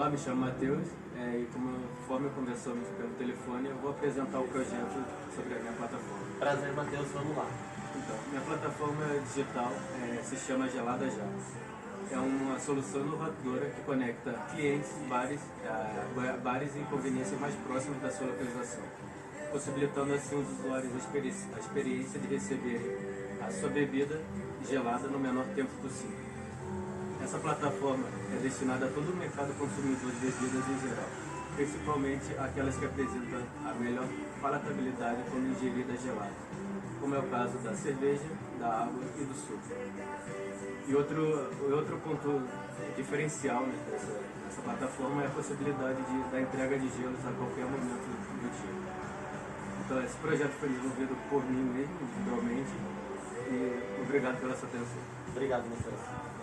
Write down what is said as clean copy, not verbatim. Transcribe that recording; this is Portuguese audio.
Olá, me chamo Matheus e conforme conversamos pelo telefone, eu vou apresentar o projeto sobre a minha plataforma. Prazer, Matheus, vamos lá. Então, minha plataforma digital se chama Gelada Já. É uma solução inovadora que conecta clientes, bares e conveniências mais próximos da sua localização, possibilitando assim os usuários a experiência de receberem a sua bebida gelada no menor tempo possível. Essa plataforma é destinada a todo o mercado consumidor de bebidas em geral, principalmente aquelas que apresentam a melhor palatabilidade quando ingerida gelada, como é o caso da cerveja, da água e do suco. E outro ponto diferencial, né, dessa plataforma é a possibilidade da entrega de gelos a qualquer momento do dia. Então esse projeto foi desenvolvido por mim mesmo, individualmente, e obrigado pela sua atenção. Obrigado, Matheus.